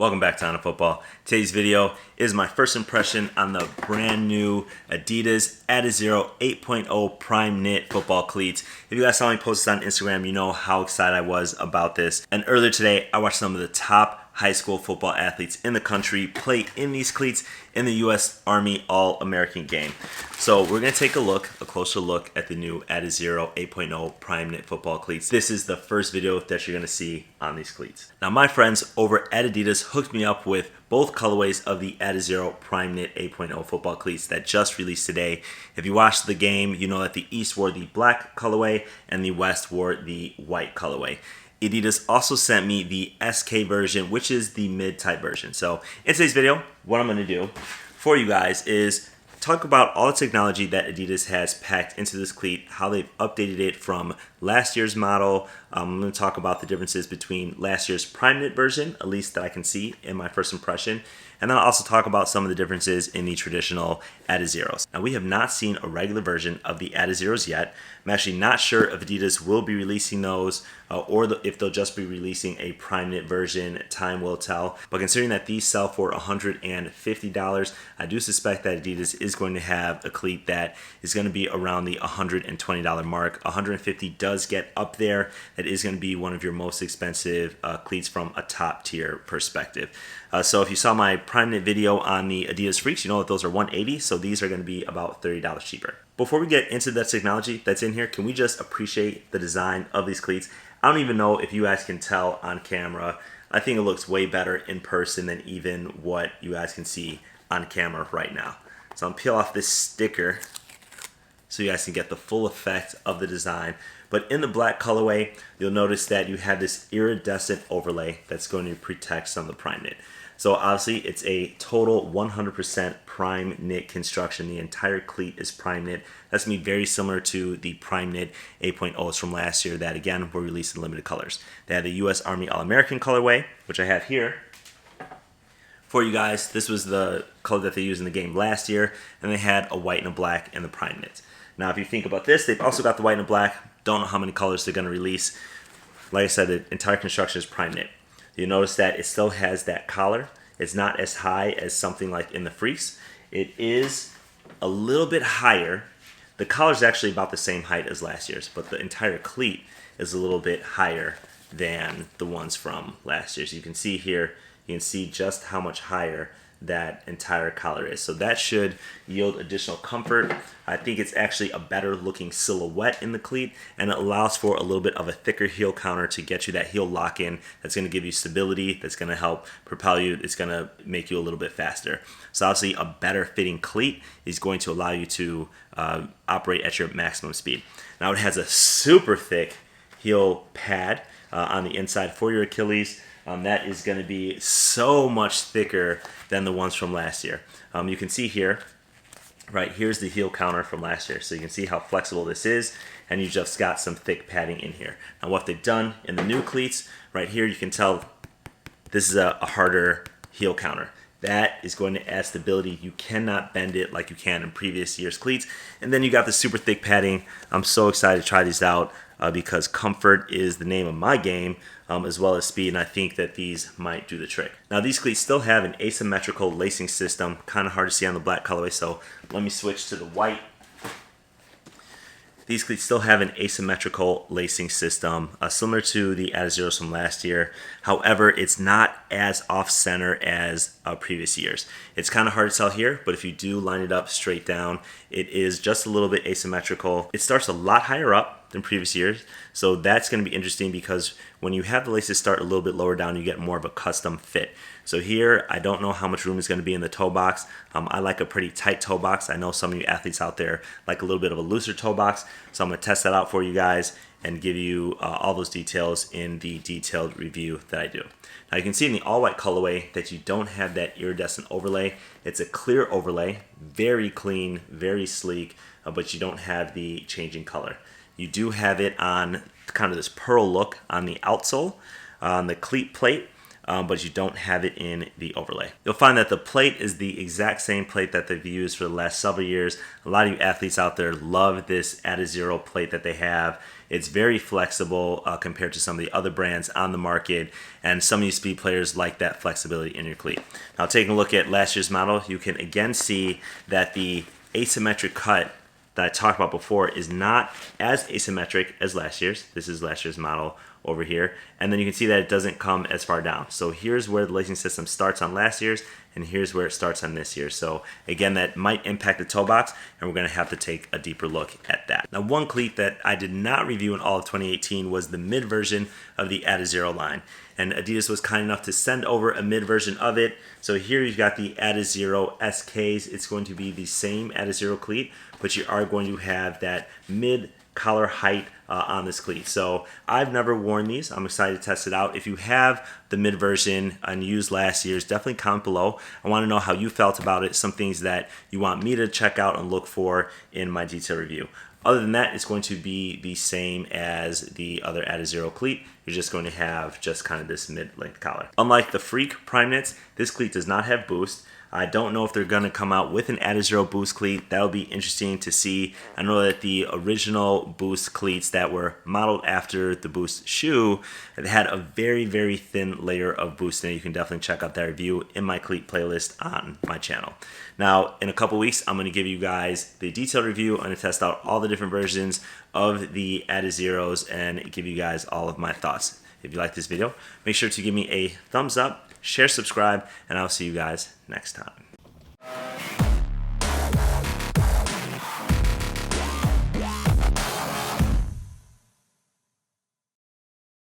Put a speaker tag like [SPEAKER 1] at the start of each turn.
[SPEAKER 1] Welcome back to On Football. Today's video is my first impression on the brand new ADIDAS Adizero 8.0 Primeknit football cleats. If you guys saw me post this on Instagram, you know how excited I was about this. And earlier today, I watched some of the top high school football athletes in the country play in these cleats in the U.S. Army All-American game. So we're going to take a closer look at the new Adizero 8.0 Primeknit football cleats. This is the first video that you're going to see on these cleats. Now my friends over at ADIDAS hooked me up with both colorways of the Adizero Primeknit 8.0 football cleats that just released today. If you watched the game, you know that the East wore the black colorway and the West wore the white colorway. ADIDAS also sent me the SK version, which is the mid-type version. So in today's video, what I'm going to do for you guys is talk about all the technology that ADIDAS has packed into this cleat, how they've updated it from last year's model. I'm going to talk about the differences between last year's Primeknit version, at least that I can see in my first impression. And then I'll also talk about some of the differences in the traditional Adizeros. Now, we have not seen a regular version of the Adizeros yet. I'm actually not sure if ADIDAS will be releasing those if they'll just be releasing a Primeknit version. Time will tell. But considering that these sell for $150, I do suspect that ADIDAS is going to have a cleat that is going to be around the $120 mark. $150 does get up there. That is going to be one of your most expensive cleats from a top tier perspective. So if you saw my Primeknit video on the ADIDAS Freaks, you know that those are $180, so these are going to be about $30 cheaper. Before we get into the technology that's in here, can we just appreciate the design of these cleats? I don't even know if you guys can tell on camera. I think it looks way better in person than even what you guys can see on camera right now. So I'm going to peel off this sticker so you guys can get the full effect of the design. But in the black colorway, you'll notice that you have this iridescent overlay that's going to protect some of the Primeknit. So obviously it's a total 100% Primeknit construction. The entire cleat is Primeknit. That's going to be very similar to the Primeknit 8.0s from last year that again were released in limited colors. They had the U.S. Army All-American colorway, which I have here for you guys. This was the color that they used in the game last year, and they had a white and a black in the Primeknit. Now if you think about this, they've also got the white and the black. Don't know how many colors they're going to release. Like I said, the entire construction is Primeknit. You notice that it still has that collar. It's not as high as something like in the Freaks. It is a little bit higher. The collar is actually about the same height as last year's, but the entire cleat is a little bit higher than the ones from last year. So you can see here, you can see just how much higher that entire collar is. So that should yield additional comfort. I think it's actually a better looking silhouette in the cleat, and it allows for a little bit of a thicker heel counter to get you that heel lock in. That's going to give you stability. That's going to help propel you. It's going to make you a little bit faster. So obviously a better fitting cleat is going to allow you to operate at your maximum speed. Now it has a super thick heel pad on the inside for your Achilles. That is going to be so much thicker than the ones from last year. You can see here, right, here's the heel counter from last year. So you can see how flexible this is, and you just got some thick padding in here. Now what they've done in the new cleats, right here, you can tell this is a harder heel counter. That is going to add stability. You cannot bend it like you can in previous year's cleats. And then you got the super thick padding. I'm so excited to try these out because comfort is the name of my game, as well as speed, and I think that these might do the trick. Now these cleats still have an asymmetrical lacing system, kind of hard to see on the black colorway, so let me switch to the white. These cleats still have an asymmetrical lacing system, similar to the Adizeros from last year. However, it's not as off-center as previous years. It's kind of hard to tell here, but if you do line it up straight down, it is just a little bit asymmetrical. It starts a lot higher up than previous years, so that's going to be interesting because when you have the laces start a little bit lower down, you get more of a custom fit. So here, I don't know how much room is going to be in the toe box. I like a pretty tight toe box. I know some of you athletes out there like a little bit of a looser toe box, so I'm going to test that out for you guys and give you all those details in the detailed review that I do. Now you can see in the all-white colorway that you don't have that iridescent overlay. It's a clear overlay, very clean, very sleek, but you don't have the changing color. You do have it on kind of this pearl look on the outsole. On the cleat plate, but you don't have it in the overlay. You'll find that the plate is the exact same plate that they've used for the last several years. A lot of you athletes out there love this Adizero plate that they have. It's very flexible compared to some of the other brands on the market, and some of you speed players like that flexibility in your cleat. Now, taking a look at last year's model, you can again see that the asymmetric cut that I talked about before is not as asymmetric as last year's. This is last year's model over here. And then you can see that it doesn't come as far down. So here's where the lacing system starts on last year's, and here's where it starts on this year. So again, that might impact the toe box, and we're gonna have to take a deeper look at that. Now, one cleat that I did not review in all of 2018 was the mid version of the Adizero line. And Adidas was kind enough to send over a mid version of it. So here you've got the Adizero SKs. It's going to be the same Adizero cleat, but you are going to have that mid collar height on this cleat. So I've never worn these. I'm excited to test it out. If you have the mid version and used last year's, definitely comment below. I want to know how you felt about it, some things that you want me to check out and look for in my detailed review. Other than that, it's going to be the same as the other Adizero cleat. You're just going to have just kind of this mid-length collar. Unlike the Freak Primeknits, this cleat does not have boost. I don't know if they're going to come out with an Adizero boost cleat. That'll be interesting to see. I know that the original boost cleats that were modeled after the boost shoe had a very, very thin layer of boost in it. You can definitely check out that review in my cleat playlist on my channel. Now, in a couple weeks, I'm going to give you guys the detailed review. I'm going to test out all the different versions of the Adizeros and give you guys all of my thoughts. If you like this video, make sure to give me a thumbs up, share, subscribe, and I'll see you guys next time.